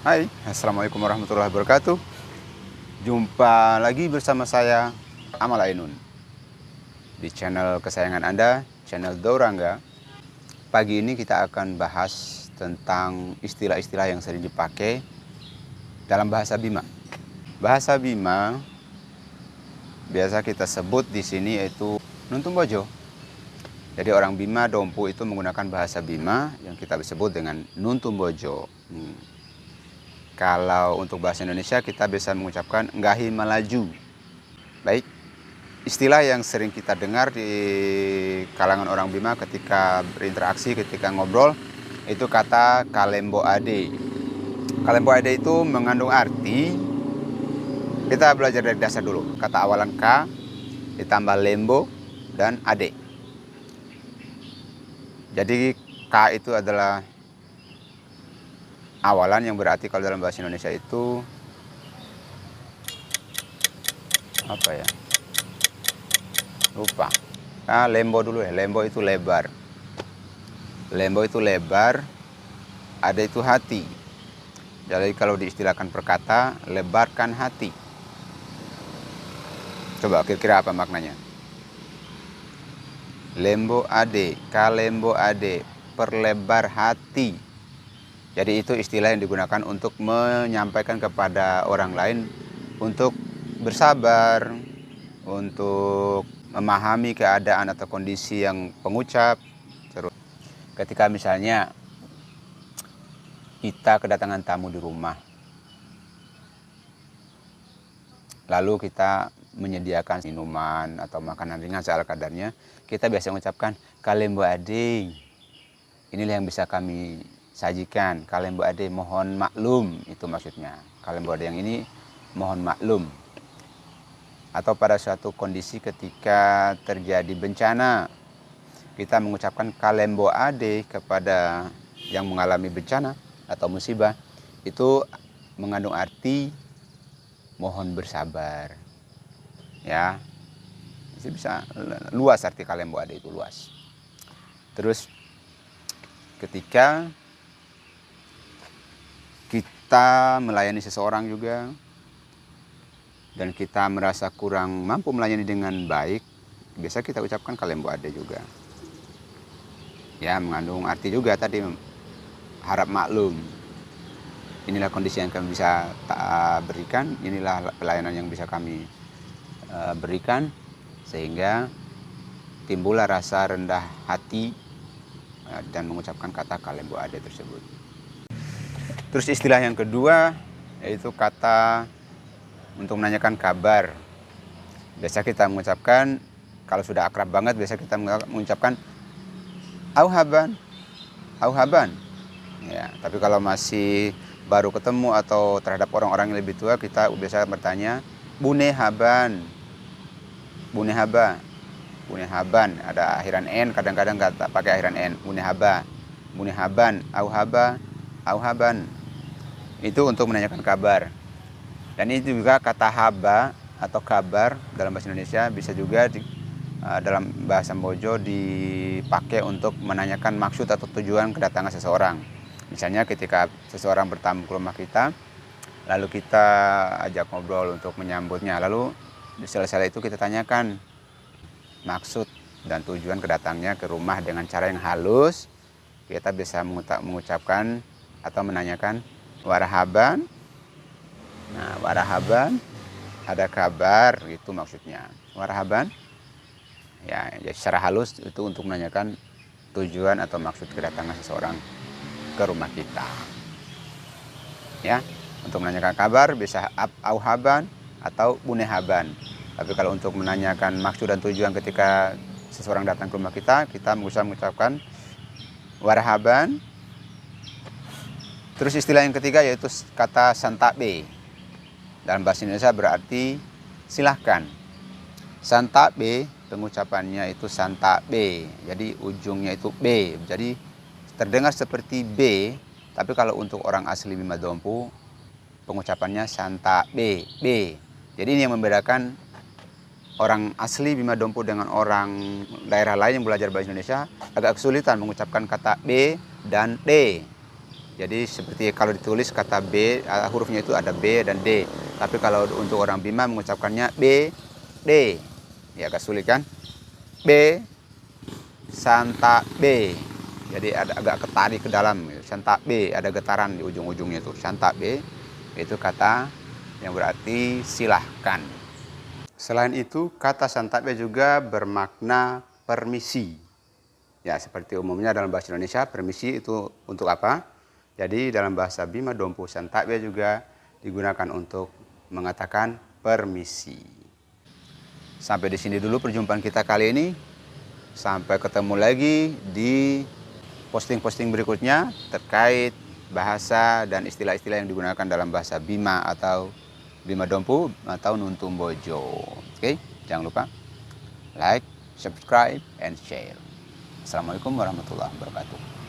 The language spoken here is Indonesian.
Hai, Assalamualaikum warahmatullahi wabarakatuh. Jumpa lagi bersama saya, Amal Ainun, di channel kesayangan Anda, channel Daurangga. Pagi ini kita akan bahas tentang istilah-istilah yang sering dipakai dalam bahasa Bima. Bahasa Bima biasa kita sebut di sini yaitu Nuntun Bojo. Jadi orang Bima Dompu itu menggunakan bahasa Bima yang kita sebut dengan Nuntun Bojo. Kalau untuk bahasa Indonesia kita bisa mengucapkan nggahi melaju. Baik, istilah yang sering kita dengar di kalangan orang Bima ketika berinteraksi, ketika ngobrol, itu kata kalembo ade. Kalembo ade itu mengandung arti, kita belajar dari dasar dulu. Kata awalan K, ditambah lembo, dan ade. Jadi K itu adalah awalan yang berarti kalau dalam bahasa Indonesia itu apa ya? Lupa. Lembo dulu ya. Lembo itu lebar. Lembo itu lebar. Ada itu hati. Jadi kalau diistilahkan perkata, lebarkan hati. Coba kira-kira apa maknanya? Lembo ade, kalembo ade, perlebar hati. Jadi itu istilah yang digunakan untuk menyampaikan kepada orang lain untuk bersabar, untuk memahami keadaan atau kondisi yang pengucap. Terus ketika misalnya kita kedatangan tamu di rumah, lalu kita menyediakan minuman atau makanan ringan seala kadarnya, kita biasa mengucapkan kalembo ade. Inilah yang bisa kami sajikan. Kalembo ade mohon maklum, itu maksudnya. Kalembo ade yang ini mohon maklum. Atau pada suatu kondisi ketika terjadi bencana, kita mengucapkan kalembo ade kepada yang mengalami bencana atau musibah, itu mengandung arti mohon bersabar. Ya, bisa luas arti kalembo ade itu, luas. Terus ketika kita melayani seseorang juga dan kita merasa kurang mampu melayani dengan baik, biasa kita ucapkan kalembo ade juga. Ya, mengandung arti juga tadi, harap maklum. Inilah kondisi yang kami bisa berikan, inilah pelayanan yang bisa kami berikan, sehingga timbullah rasa rendah hati dan mengucapkan kata kalembo ade tersebut. Terus istilah yang kedua yaitu kata untuk menanyakan kabar. Biasa kita mengucapkan, kalau sudah akrab banget, biasa kita mengucapkan auhaban, auhaban. Ya, tapi kalau masih baru ketemu atau terhadap orang-orang yang lebih tua, kita biasa bertanya bunehaban, bunehaba, bunehaban. Ada akhiran n, kadang-kadang nggak pakai akhiran n. Bunehaba, bunehaban, auhaba, auhaban. Itu untuk menanyakan kabar. Dan ini juga kata haba atau kabar dalam bahasa Indonesia bisa juga dalam bahasa Bojo dipakai untuk menanyakan maksud atau tujuan kedatangan seseorang. Misalnya ketika seseorang bertamu ke rumah kita, lalu kita ajak ngobrol untuk menyambutnya, lalu selesai itu kita tanyakan maksud dan tujuan kedatangnya ke rumah dengan cara yang halus. Kita bisa mengucapkan atau menanyakan warahaban. Nah, warahaban, ada kabar, itu maksudnya. Warahaban, ya secara halus itu untuk menanyakan tujuan atau maksud kedatangan seseorang ke rumah kita. Ya, untuk menanyakan kabar bisa auhaban atau bunehaban. Tapi kalau untuk menanyakan maksud dan tujuan ketika seseorang datang ke rumah kita, kita bisa mengucapkan warahaban. Terus istilah yang ketiga yaitu kata santabe. Dalam bahasa Indonesia berarti silahkan. Santabe, pengucapannya itu santabe. Jadi ujungnya itu B. Jadi terdengar seperti B, tapi kalau untuk orang asli Bima Dompu, pengucapannya santabe, B. Jadi ini yang membedakan orang asli Bima Dompu dengan orang daerah lain yang belajar bahasa Indonesia, agak kesulitan mengucapkan kata B dan D. Jadi seperti kalau ditulis kata B, hurufnya itu ada B dan D. Tapi kalau untuk orang Bima mengucapkannya B, D. Ya agak sulit kan? B, Santa B. Jadi ada agak ketarik ke dalam. Santa B, ada getaran di ujung-ujungnya itu. Santa B, itu kata yang berarti silahkan. Selain itu, kata Santa B juga bermakna permisi. Ya, seperti umumnya dalam bahasa Indonesia, permisi itu untuk apa? Jadi dalam bahasa Bima Dompu Santakbe juga digunakan untuk mengatakan permisi. Sampai di sini dulu perjumpaan kita kali ini. Sampai ketemu lagi di posting-posting berikutnya terkait bahasa dan istilah-istilah yang digunakan dalam bahasa Bima atau Bima Dompu atau Nuntum Bojo. Oke, jangan lupa like, subscribe, and share. Assalamualaikum warahmatullahi wabarakatuh.